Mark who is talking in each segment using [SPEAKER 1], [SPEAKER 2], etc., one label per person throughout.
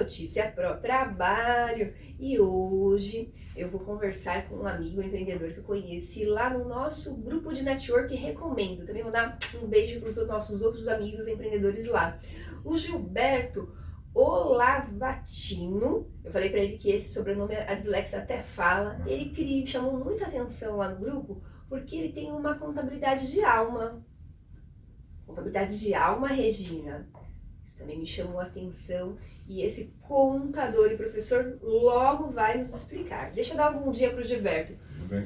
[SPEAKER 1] Notícia Pro Trabalho. E hoje eu vou conversar com um amigo empreendedor que eu conheci lá no nosso grupo de network e recomendo. Também vou dar um beijo para os nossos outros amigos empreendedores lá. O Gilberto Olavatino, eu falei para ele que esse sobrenome a dislexia até fala. Ele chamou muita atenção lá no grupo porque ele tem uma contabilidade de alma. Contabilidade de alma, Regina. Isso também me chamou a atenção e esse contador e professor logo vai nos explicar. Deixa eu dar um bom dia para o Gilberto.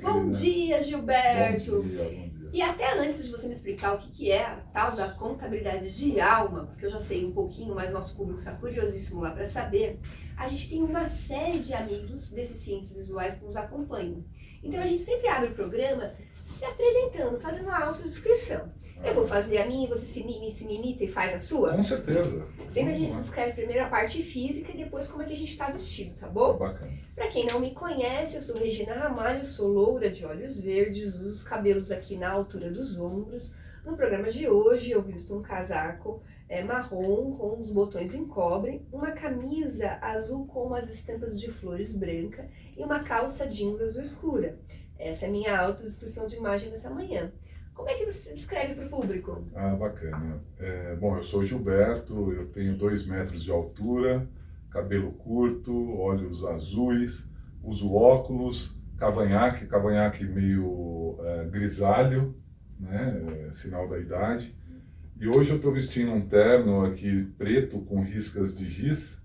[SPEAKER 1] Bom dia, Gilberto.
[SPEAKER 2] Bom dia.
[SPEAKER 1] E até antes de você me explicar o que é a tal da contabilidade de alma, porque eu já sei um pouquinho, mas nosso público está curiosíssimo lá para saber, a gente tem uma série de amigos deficientes visuais que nos acompanham. Então a gente sempre abre o programa se apresentando, fazendo uma autodescrição. Eu vou fazer a minha, você se imita e faz a sua?
[SPEAKER 2] Com certeza.
[SPEAKER 1] Sempre a gente se inscreve primeiro a parte física e depois como é que a gente está vestido, tá bom?
[SPEAKER 2] Bacana.
[SPEAKER 1] Pra quem não me conhece, eu sou Regina Ramalho, sou loura de olhos verdes, uso os cabelos aqui na altura dos ombros. No programa de hoje eu visto um casaco marrom com os botões em cobre, uma camisa azul com as estampas de flores branca e uma calça jeans azul escura. Essa é a minha autodescrição de imagem dessa manhã. Como é que você se descreve para o público?
[SPEAKER 2] Bacana. Bom, eu sou Gilberto, eu tenho 2 metros de altura, cabelo curto, olhos azuis, uso óculos, cavanhaque meio grisalho, né, sinal da idade. E hoje eu estou vestindo um terno aqui preto com riscas de giz,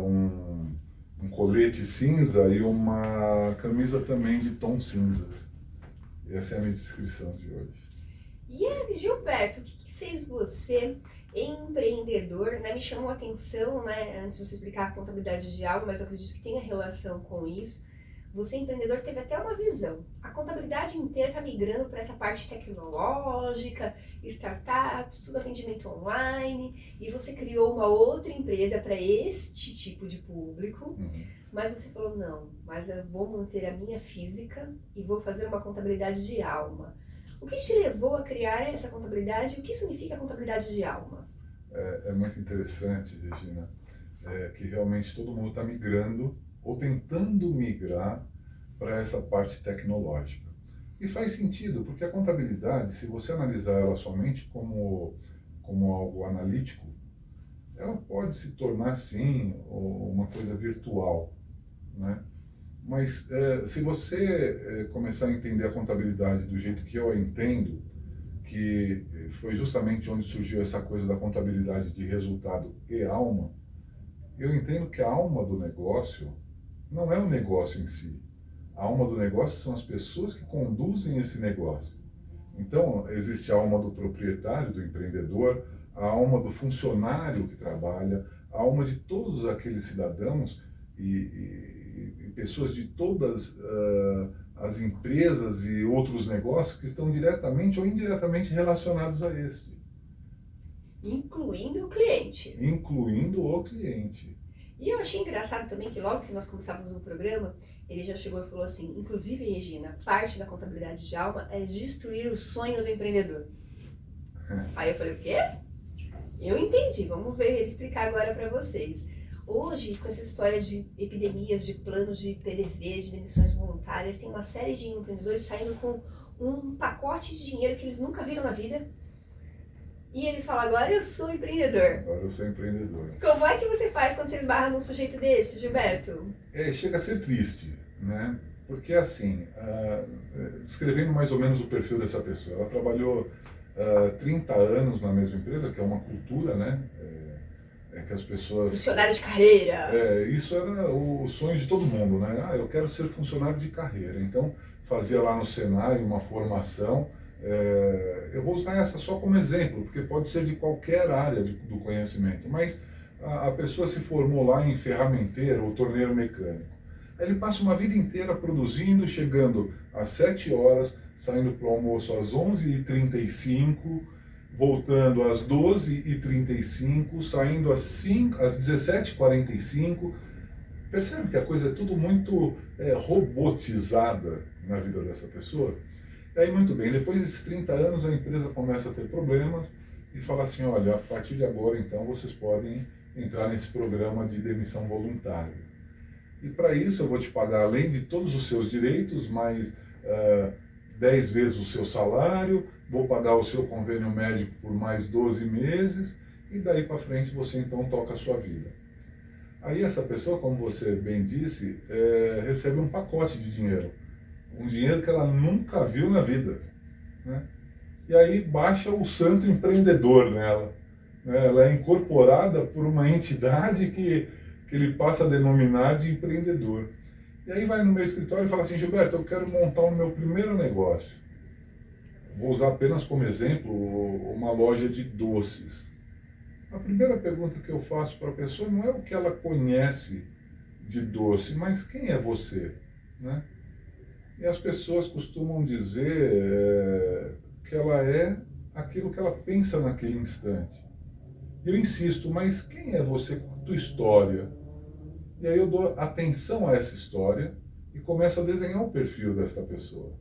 [SPEAKER 2] um colete cinza e uma camisa também de tom cinzas. Essa é a minha descrição de hoje.
[SPEAKER 1] E aí, Gilberto, o que fez você empreendedor, né? Me chamou a atenção, né? Antes de você explicar a contabilidade de algo, mas eu acredito que tenha relação com isso. Você, empreendedor, teve até uma visão. A contabilidade inteira está migrando para essa parte tecnológica, startups, tudo atendimento online, e você criou uma outra empresa para este tipo de público. Mas você falou, não, mas eu vou manter a minha física e vou fazer uma contabilidade de alma. O que te levou a criar essa contabilidade? O que significa a contabilidade de alma?
[SPEAKER 2] É muito interessante, Regina, que realmente todo mundo está migrando ou tentando migrar para essa parte tecnológica. E faz sentido, porque a contabilidade, se você analisar ela somente como algo analítico, ela pode se tornar, sim, uma coisa virtual, né? Mas se você começar a entender a contabilidade do jeito que eu a entendo, que foi justamente onde surgiu essa coisa da contabilidade de resultado e alma, eu entendo que a alma do negócio não é o negócio em si. A alma do negócio são as pessoas que conduzem esse negócio. Então, existe a alma do proprietário, do empreendedor, a alma do funcionário que trabalha, a alma de todos aqueles cidadãos e pessoas de todas as empresas e outros negócios que estão diretamente ou indiretamente relacionados a este.
[SPEAKER 1] Incluindo o cliente.
[SPEAKER 2] Incluindo o cliente.
[SPEAKER 1] E eu achei engraçado também que logo que nós começávamos o programa, ele já chegou e falou assim, inclusive, Regina, parte da contabilidade de alma é destruir o sonho do empreendedor. Aí eu falei, o quê? Eu entendi, vamos ver ele explicar agora para vocês. Hoje, com essa história de epidemias, de planos de PDV, de demissões voluntárias, tem uma série de empreendedores saindo com um pacote de dinheiro que eles nunca viram na vida. E eles falam, agora eu sou empreendedor.
[SPEAKER 2] Agora eu sou empreendedor.
[SPEAKER 1] Como é que você faz quando você esbarra num sujeito desse, Gilberto?
[SPEAKER 2] Chega a ser triste, né? Porque assim, descrevendo mais ou menos o perfil dessa pessoa, ela trabalhou 30 anos na mesma empresa, que é uma cultura, né? Que as pessoas...
[SPEAKER 1] Funcionário de carreira.
[SPEAKER 2] Isso era o sonho de todo mundo, né? Eu quero ser funcionário de carreira. Então, fazia lá no Senai uma formação. Eu vou usar essa só como exemplo, porque pode ser de qualquer área do conhecimento, mas a pessoa se formou lá em ferramenteiro ou torneiro mecânico. Aí ele passa uma vida inteira produzindo, chegando às 7 horas, saindo para o almoço às 11h35, voltando às 12h35, saindo às 17h45. Percebe que a coisa é tudo muito robotizada na vida dessa pessoa? E aí, muito bem, depois desses 30 anos, a empresa começa a ter problemas e fala assim, olha, a partir de agora, então, vocês podem entrar nesse programa de demissão voluntária. E para isso eu vou te pagar, além de todos os seus direitos, mais 10 vezes o seu salário, vou pagar o seu convênio médico por mais 12 meses, e daí para frente você então toca a sua vida. Aí essa pessoa, como você bem disse, recebe um pacote de dinheiro. Um dinheiro que ela nunca viu na vida. Né? E aí baixa o santo empreendedor nela. Né? Ela é incorporada por uma entidade que ele passa a denominar de empreendedor. E aí vai no meu escritório e fala assim, Gilberto, eu quero montar o meu primeiro negócio. Vou usar apenas como exemplo uma loja de doces. A primeira pergunta que eu faço para a pessoa não é o que ela conhece de doce, mas quem é você? Né? E as pessoas costumam dizer que ela é aquilo que ela pensa naquele instante. Eu insisto, mas quem é você com a tua história? E aí eu dou atenção a essa história e começo a desenhar o perfil desta pessoa.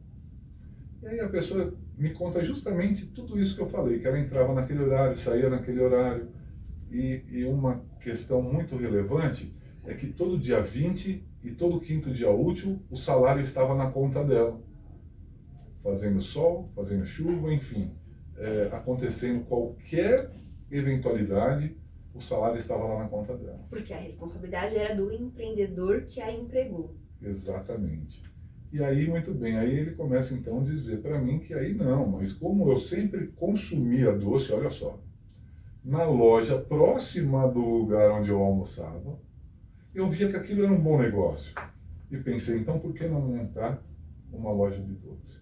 [SPEAKER 2] E aí a pessoa me conta justamente tudo isso que eu falei, que ela entrava naquele horário, saía naquele horário. E uma questão muito relevante é que todo dia 20 e todo quinto dia útil o salário estava na conta dela. Fazendo sol, fazendo chuva, enfim, acontecendo qualquer eventualidade, o salário estava lá na conta dela.
[SPEAKER 1] Porque a responsabilidade era do empreendedor que a empregou.
[SPEAKER 2] Exatamente. E aí, muito bem, aí ele começa então a dizer para mim que aí não, mas como eu sempre consumia doce, olha só, na loja próxima do lugar onde eu almoçava, eu via que aquilo era um bom negócio. E pensei, então por que não montar uma loja de doce?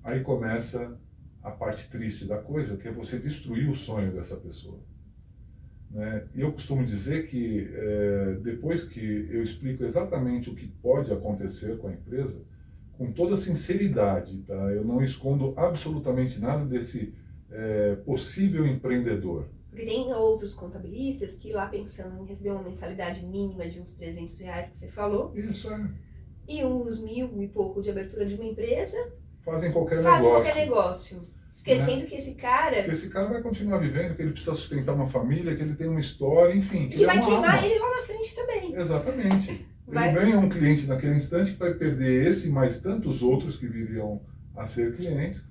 [SPEAKER 2] Aí começa a parte triste da coisa, que é você destruir o sonho dessa pessoa. Né? E eu costumo dizer que depois que eu explico exatamente o que pode acontecer com a empresa, com toda sinceridade, tá? Eu não escondo absolutamente nada desse possível empreendedor.
[SPEAKER 1] Porque tem outros contabilistas que lá pensando em receber uma mensalidade mínima de uns R$300 que você falou.
[SPEAKER 2] Isso
[SPEAKER 1] E uns 1.000 e pouco de abertura de uma empresa.
[SPEAKER 2] Fazem qualquer
[SPEAKER 1] negócio. Esquecendo, né, que esse cara...
[SPEAKER 2] Que esse cara vai continuar vivendo, que ele precisa sustentar uma família, que ele tem uma história, enfim.
[SPEAKER 1] E vai queimar ele lá na frente também.
[SPEAKER 2] Exatamente. Ele ganha um cliente naquele instante que vai perder esse e mais tantos outros que viriam a ser clientes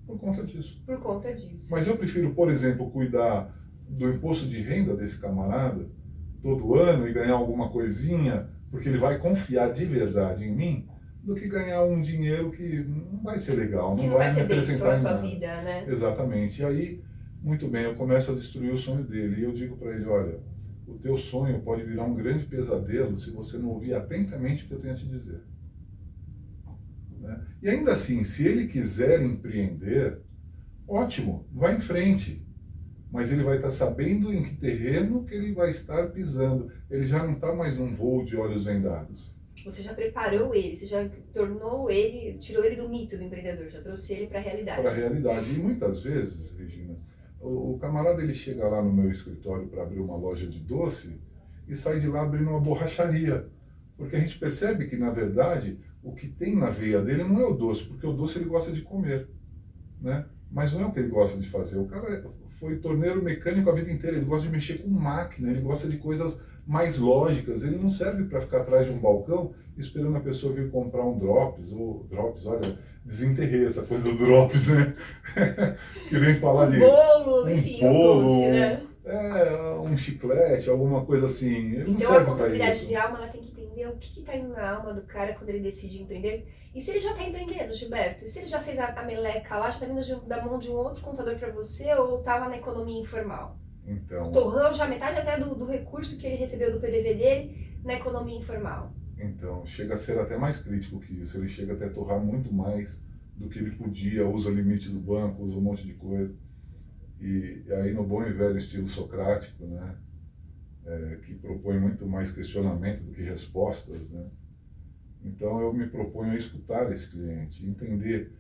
[SPEAKER 2] por conta disso.
[SPEAKER 1] Por conta disso.
[SPEAKER 2] Mas eu prefiro, por exemplo, cuidar do imposto de renda desse camarada todo ano e ganhar alguma coisinha, porque ele vai confiar de verdade em mim, do que ganhar um dinheiro que não vai ser legal,
[SPEAKER 1] não vai ser bênção na sua vida, né?
[SPEAKER 2] Exatamente. E aí, muito bem, eu começo a destruir o sonho dele. E eu digo para ele, olha, o teu sonho pode virar um grande pesadelo se você não ouvir atentamente o que eu tenho a te dizer. Né? E ainda assim, se ele quiser empreender, ótimo, vai em frente. Mas ele vai estar sabendo em que terreno que ele vai estar pisando. Ele já não está mais num voo de olhos vendados.
[SPEAKER 1] Você já preparou ele, você já tornou ele, tirou ele do mito do empreendedor, já trouxe ele para a realidade.
[SPEAKER 2] Para a realidade. E muitas vezes, Regina, o camarada ele chega lá no meu escritório para abrir uma loja de doce e sai de lá abrindo uma borracharia. Porque a gente percebe que, na verdade, o que tem na veia dele não é o doce, porque o doce ele gosta de comer, né? Mas não é o que ele gosta de fazer. O cara foi torneiro mecânico a vida inteira, ele gosta de mexer com máquina, ele gosta de coisas mais lógicas, ele não serve para ficar atrás de um balcão esperando a pessoa vir comprar um drops, ou drops, olha, desenterrei essa coisa do drops, né? Que vem falar de
[SPEAKER 1] bolo, enfim,
[SPEAKER 2] bolo,
[SPEAKER 1] doce, né?
[SPEAKER 2] Um chiclete, alguma coisa assim. Ele não
[SPEAKER 1] então
[SPEAKER 2] serve
[SPEAKER 1] a contabilidade de alma, ela tem que entender o que está indo na alma do cara quando ele decide empreender. E se ele já está empreendendo, Gilberto? E se ele já fez a meleca lá, já está vindo da mão de um outro contador para você, ou estava na economia informal?
[SPEAKER 2] Então,
[SPEAKER 1] torrou já metade até do recurso que ele recebeu do PDV dele na economia informal.
[SPEAKER 2] Então, chega a ser até mais crítico que isso. Ele chega até a torrar muito mais do que ele podia, usa o limite do banco, usa um monte de coisa. E aí, no bom e velho estilo socrático, né, que propõe muito mais questionamento do que respostas, né? Então, eu me proponho a escutar esse cliente, entender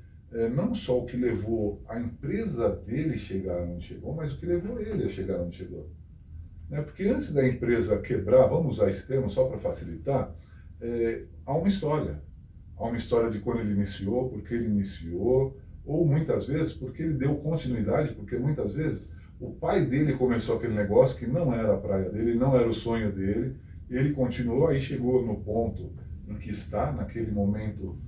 [SPEAKER 2] não só o que levou a empresa dele chegar onde chegou, mas o que levou ele a chegar onde chegou. Né? Porque antes da empresa quebrar, vamos usar esse termo só para facilitar, há uma história. Há uma história de quando ele iniciou, por que ele iniciou, ou muitas vezes porque ele deu continuidade, porque muitas vezes O pai dele começou aquele negócio que não era a praia dele, não era o sonho dele. Ele continuou, aí chegou no ponto em que está, naquele momento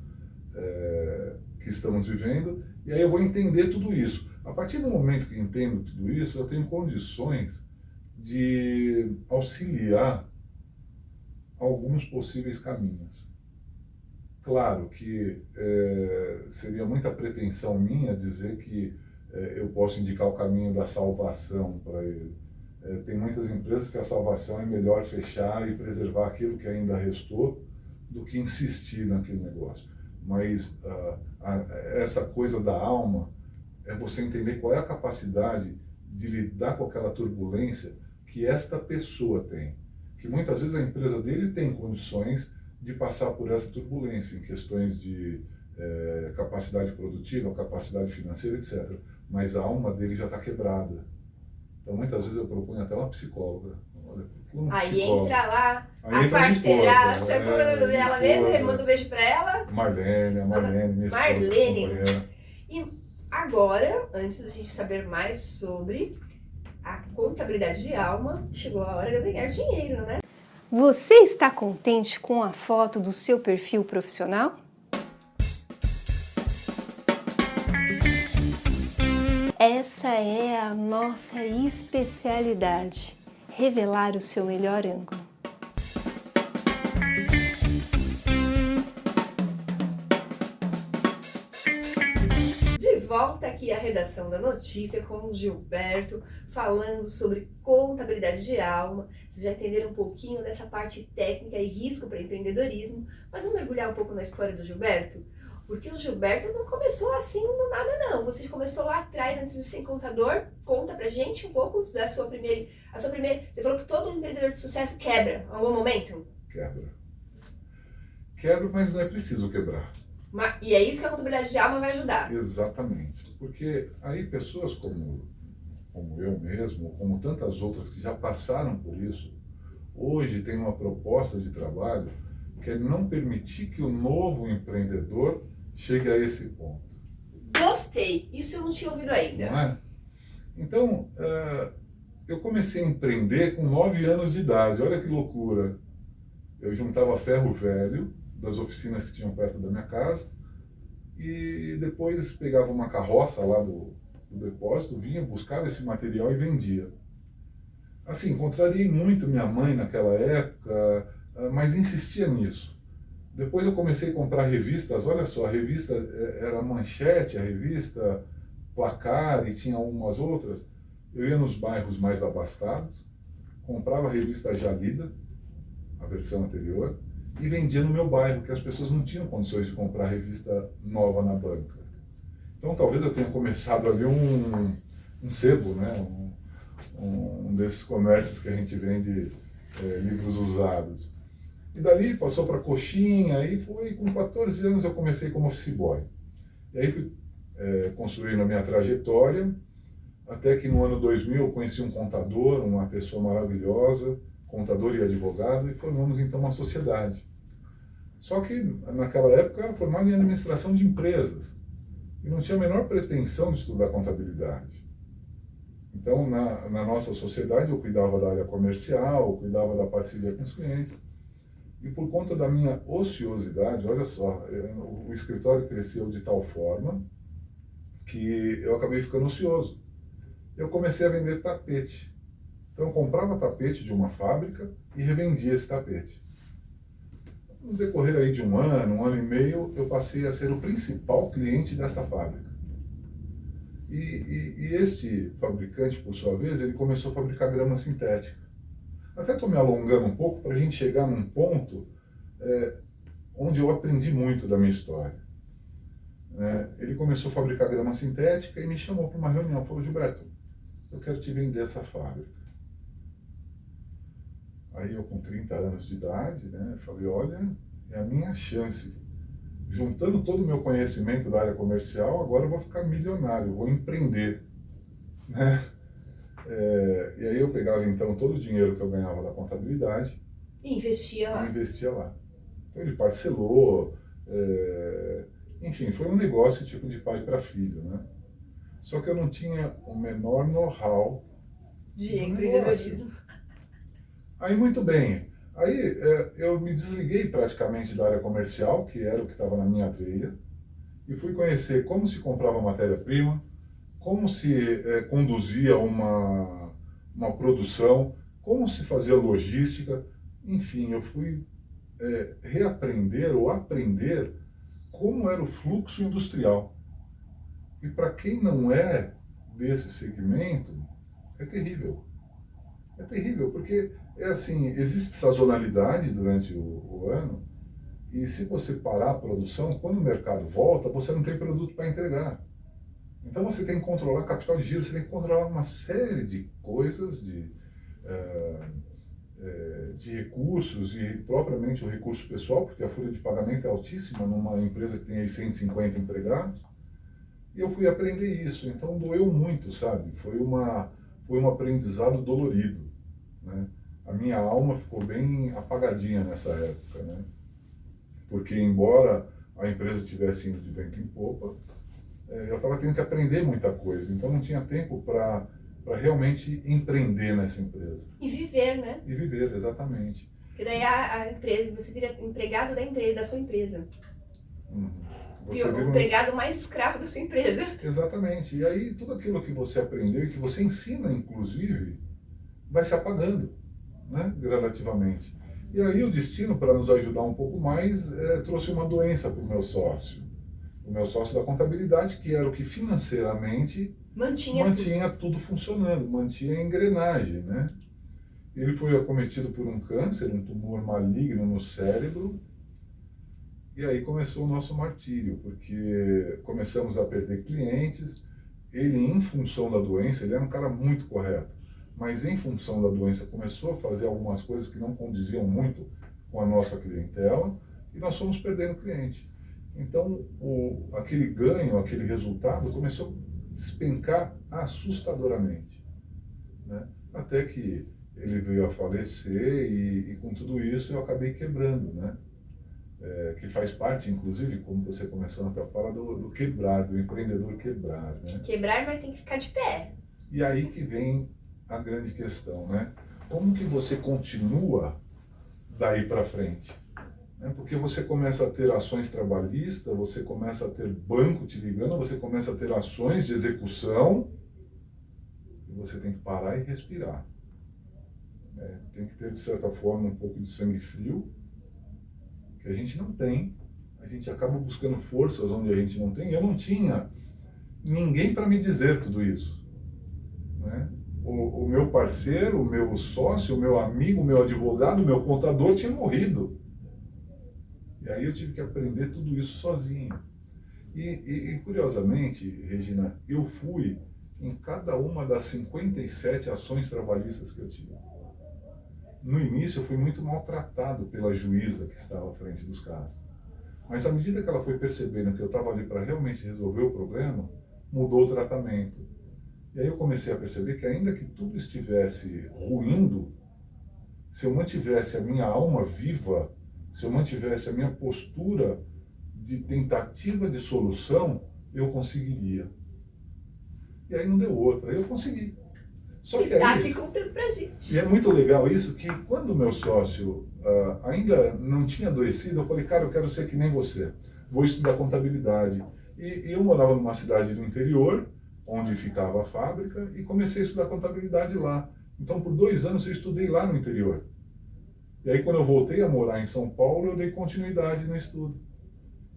[SPEAKER 2] que estamos vivendo, e aí eu vou entender tudo isso. A partir do momento que entendo tudo isso, eu tenho condições de auxiliar alguns possíveis caminhos. Claro que seria muita pretensão minha dizer que eu posso indicar o caminho da salvação para ele. Tem muitas empresas que a salvação é melhor fechar e preservar aquilo que ainda restou do que insistir naquele negócio. Mas essa coisa da alma é você entender qual é a capacidade de lidar com aquela turbulência que esta pessoa tem. Que muitas vezes a empresa dele tem condições de passar por essa turbulência em questões de capacidade produtiva, capacidade financeira, etc. Mas a alma dele já está quebrada. Então, muitas vezes eu proponho até uma psicóloga. Olha,
[SPEAKER 1] aí entra lá
[SPEAKER 2] aí
[SPEAKER 1] a parceiraça, ela mesma,
[SPEAKER 2] esposa,
[SPEAKER 1] manda um beijo pra ela.
[SPEAKER 2] Marlene, minha esposa,
[SPEAKER 1] Marlene.
[SPEAKER 2] companheira.
[SPEAKER 1] E agora, antes da gente saber mais sobre a contabilidade de alma, chegou a hora de eu ganhar dinheiro, né? Você está contente com a foto do seu perfil profissional? Essa é a nossa especialidade, revelar o seu melhor ângulo. De volta aqui à redação da notícia com o Gilberto, falando sobre contabilidade de alma. Vocês já entenderam um pouquinho dessa parte técnica e risco para empreendedorismo, mas vamos mergulhar um pouco na história do Gilberto? Porque o Gilberto não começou assim do nada, não. Você começou lá atrás, antes de ser contador. Conta pra gente um pouco da sua primeira... Você falou que todo empreendedor de sucesso quebra em algum momento?
[SPEAKER 2] Quebra, mas não é preciso quebrar.
[SPEAKER 1] E é isso que a contabilidade de alma vai ajudar.
[SPEAKER 2] Exatamente. Porque aí pessoas como eu mesmo, como tantas outras que já passaram por isso, hoje tem uma proposta de trabalho que é não permitir que o novo empreendedor chegue a esse ponto.
[SPEAKER 1] Gostei! Isso eu não tinha ouvido ainda.
[SPEAKER 2] Não é? Então, eu comecei a empreender com 9 anos de idade. Olha que loucura! Eu juntava ferro velho das oficinas que tinham perto da minha casa e depois pegava uma carroça lá do depósito, vinha, buscava esse material e vendia. Assim, contrariei muito minha mãe naquela época, mas insistia nisso. Depois eu comecei a comprar revistas, olha só, a revista era Manchete, a revista Placar e tinha umas outras. Eu ia nos bairros mais abastados, comprava a revista já lida, a versão anterior, e vendia no meu bairro, que as pessoas não tinham condições de comprar revista nova na banca. Então talvez eu tenha começado ali um sebo, né? Um desses comércios que a gente vende livros usados. E dali passou para coxinha, aí foi com 14 anos eu comecei como office boy. E aí fui construindo a minha trajetória, até que no ano 2000 eu conheci um contador, uma pessoa maravilhosa, contador e advogado, e formamos então uma sociedade. Só que naquela época eu era formado em administração de empresas e não tinha a menor pretensão de estudar contabilidade. Então na nossa sociedade eu cuidava da área comercial, eu cuidava da parceria com os clientes. E por conta da minha ociosidade, olha só, o escritório cresceu de tal forma que eu acabei ficando ocioso. Eu comecei a vender tapete. Então eu comprava tapete de uma fábrica e revendia esse tapete. No decorrer aí de um ano e meio, eu passei a ser o principal cliente desta fábrica. E este fabricante, por sua vez, ele começou a fabricar grama sintética. Até estou me alongando um pouco para a gente chegar num ponto onde eu aprendi muito da minha história. Ele começou a fabricar grama sintética e me chamou para uma reunião. Falou: Gilberto, eu quero te vender essa fábrica. Aí eu com 30 anos de idade, né, falei: olha, é a minha chance. Juntando todo o meu conhecimento da área comercial, agora eu vou ficar milionário, vou empreender. Né? E aí eu pegava então todo o dinheiro que eu ganhava da contabilidade
[SPEAKER 1] e investia lá.
[SPEAKER 2] Então ele parcelou, enfim, foi um negócio tipo de pai para filho, né? Só que eu não tinha o menor know-how
[SPEAKER 1] De
[SPEAKER 2] do
[SPEAKER 1] empreendedorismo.
[SPEAKER 2] negócio. Aí, muito bem. Aí, eu me desliguei praticamente da área comercial, que era o que estava na minha veia, e fui conhecer como se comprava matéria-prima, como se conduzia uma produção, como se fazia logística. Enfim, eu fui reaprender ou aprender como era o fluxo industrial. E para quem não é desse segmento, é terrível. É terrível, porque é assim, existe sazonalidade durante o ano, e se você parar a produção, quando o mercado volta, você não tem produto para entregar. Então você tem que controlar capital de giro, você tem que controlar uma série de coisas, de recursos e propriamente o recurso pessoal, porque a folha de pagamento é altíssima numa empresa que tem aí 150 empregados. E eu fui aprender isso, então doeu muito, sabe? Foi um aprendizado dolorido, né? A minha alma ficou bem apagadinha nessa época, né? Porque embora a empresa estivesse indo de vento em popa, eu estava tendo que aprender muita coisa, então não tinha tempo para realmente empreender nessa empresa.
[SPEAKER 1] E viver, né?
[SPEAKER 2] E viver, exatamente.
[SPEAKER 1] Porque daí a empresa, você vira empregado da empresa, da sua empresa.
[SPEAKER 2] Uhum.
[SPEAKER 1] E o empregado mais escravo da sua empresa.
[SPEAKER 2] Exatamente. E aí tudo aquilo que você aprendeu e que você ensina, inclusive, vai se apagando, né? Gradativamente. E aí o destino, para nos ajudar um pouco mais, trouxe uma doença para o meu sócio. O meu sócio da contabilidade, que era o que financeiramente mantinha tudo funcionando, mantinha a engrenagem, né? Ele foi acometido por um câncer, um tumor maligno no cérebro, e aí começou o nosso martírio, porque começamos a perder clientes. Ele, em função da doença, ele era um cara muito correto, mas em função da doença começou a fazer algumas coisas que não condiziam muito com a nossa clientela, e nós fomos perdendo cliente. Então, aquele ganho, aquele resultado começou a despencar assustadoramente, né? Até que ele veio a falecer e com tudo isso eu acabei quebrando, né? Que faz parte, inclusive, como você começou até a falar, do quebrar, do empreendedor quebrar, né?
[SPEAKER 1] Quebrar, mas tem que ficar de pé.
[SPEAKER 2] E aí que vem a grande questão, né? Como que você continua daí para frente? Porque você começa a ter ações trabalhistas, você começa a ter banco te ligando, você começa a ter ações de execução, e você tem que parar e respirar. Tem que ter, de certa forma, um pouco de sangue frio, que a gente não tem. A gente acaba buscando forças onde a gente não tem. Eu não tinha ninguém para me dizer tudo isso, né? O meu parceiro, o meu sócio, o meu amigo, o meu advogado, o meu contador tinha morrido. E aí eu tive que aprender tudo isso sozinho. E curiosamente, Regina, eu fui em cada uma das 57 ações trabalhistas que eu tive. No início eu fui muito maltratado pela juíza que estava à frente dos casos. Mas à medida que ela foi percebendo que eu estava ali para realmente resolver o problema, mudou o tratamento. E aí eu comecei a perceber que ainda que tudo estivesse ruindo, se eu mantivesse a minha alma viva, se eu mantivesse a minha postura de tentativa de solução, eu conseguiria. E aí não deu outra, eu consegui.
[SPEAKER 1] Só que tá aqui contando pra gente.
[SPEAKER 2] E é muito legal isso, que quando o meu sócio ainda não tinha adoecido, eu falei, cara, eu quero ser que nem você. Vou estudar contabilidade. E eu morava numa cidade do interior, onde ficava a fábrica, e comecei a estudar contabilidade lá. Então, por 2 anos, eu estudei lá no interior. E aí, quando eu voltei a morar em São Paulo, eu dei continuidade no estudo.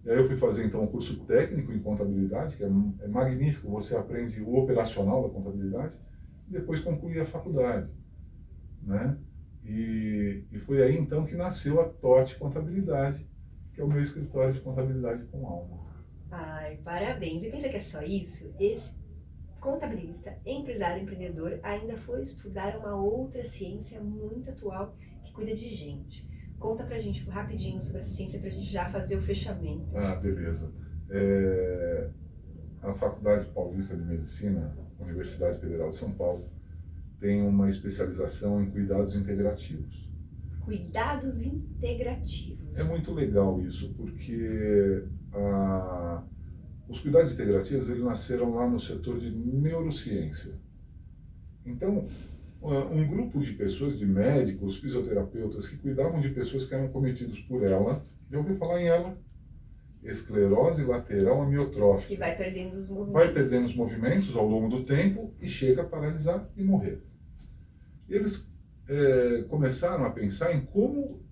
[SPEAKER 2] E aí eu fui fazer, então, um curso técnico em contabilidade, que é magnífico, você aprende o operacional da contabilidade, e depois concluí a faculdade, né? E foi aí, então, que nasceu a TOT Contabilidade, que é o meu escritório de contabilidade com alma.
[SPEAKER 1] Ai, parabéns. E pensa que é só isso? Esse contabilista, empresário, empreendedor, ainda foi estudar uma outra ciência muito atual que cuida de gente. Conta pra gente rapidinho sobre essa ciência pra gente já fazer o fechamento.
[SPEAKER 2] Ah, beleza. A Faculdade Paulista de Medicina, Universidade Federal de São Paulo, tem uma especialização em cuidados integrativos.
[SPEAKER 1] Cuidados integrativos.
[SPEAKER 2] É muito legal isso, porque os cuidados integrativos, eles nasceram lá no setor de neurociência. Então, um grupo de pessoas, de médicos, fisioterapeutas, que cuidavam de pessoas que eram cometidas por ELA, já ouviu falar em ELA? Esclerose lateral amiotrófica.
[SPEAKER 1] Que vai perdendo os movimentos.
[SPEAKER 2] Vai perdendo os movimentos ao longo do tempo e chega a paralisar e morrer. E eles começaram a pensar em como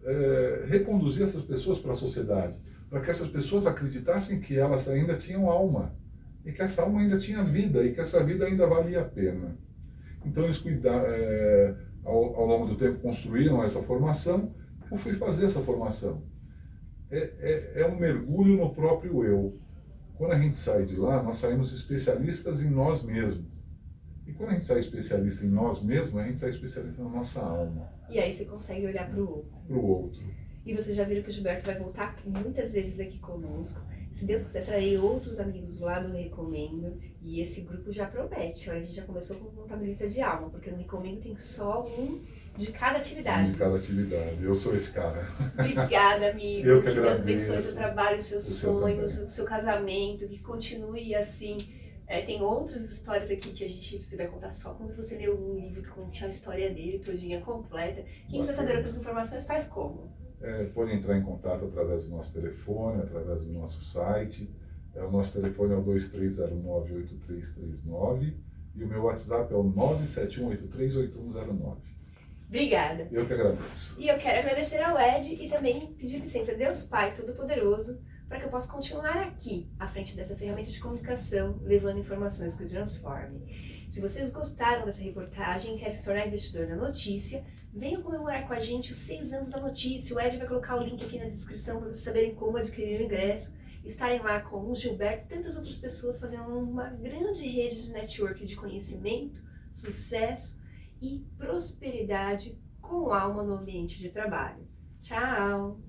[SPEAKER 2] reconduzir essas pessoas para a sociedade, para que essas pessoas acreditassem que elas ainda tinham alma, e que essa alma ainda tinha vida, e que essa vida ainda valia a pena. Então eles ao longo do tempo construíram essa formação. Eu fui fazer essa formação. É um mergulho no próprio eu. Quando a gente sai de lá, nós saímos especialistas em nós mesmos. E quando a gente sai especialista em nós mesmos, a gente sai especialista na nossa alma.
[SPEAKER 1] E aí você consegue olhar para o outro.
[SPEAKER 2] Para o outro.
[SPEAKER 1] E vocês já viram que o Gilberto vai voltar muitas vezes aqui conosco. Se Deus quiser trazer outros amigos lá do Recomendo. E esse grupo já promete. Olha, a gente já começou com contabilista de alma, porque no Recomendo tem só um de cada atividade.
[SPEAKER 2] De cada atividade. Eu sou esse cara.
[SPEAKER 1] Obrigada, amigo.
[SPEAKER 2] Eu que
[SPEAKER 1] Deus
[SPEAKER 2] agradeço.
[SPEAKER 1] abençoe o seu trabalho, os seus sonhos,
[SPEAKER 2] também.
[SPEAKER 1] o seu casamento, que continue assim. Tem outras histórias aqui que você vai contar só quando você ler um livro que conte a história dele todinha completa. Quem quiser saber outras informações, faz como?
[SPEAKER 2] Pode entrar em contato através do nosso telefone, através do nosso site. O nosso telefone é o 2309-8339 e o meu WhatsApp é o 971838109.
[SPEAKER 1] Obrigada.
[SPEAKER 2] Eu que agradeço.
[SPEAKER 1] E eu quero agradecer ao Ed e também pedir licença a Deus Pai Todo-Poderoso para que eu possa continuar aqui, à frente dessa ferramenta de comunicação, levando informações que transformem. Se vocês gostaram dessa reportagem e querem se tornar investidor na notícia, venham comemorar com a gente os 6 anos da notícia. O Ed vai colocar o link aqui na descrição para vocês saberem como adquirir o ingresso. Estarem lá com o Gilberto e tantas outras pessoas fazendo uma grande rede de network de conhecimento, sucesso e prosperidade com alma no ambiente de trabalho. Tchau!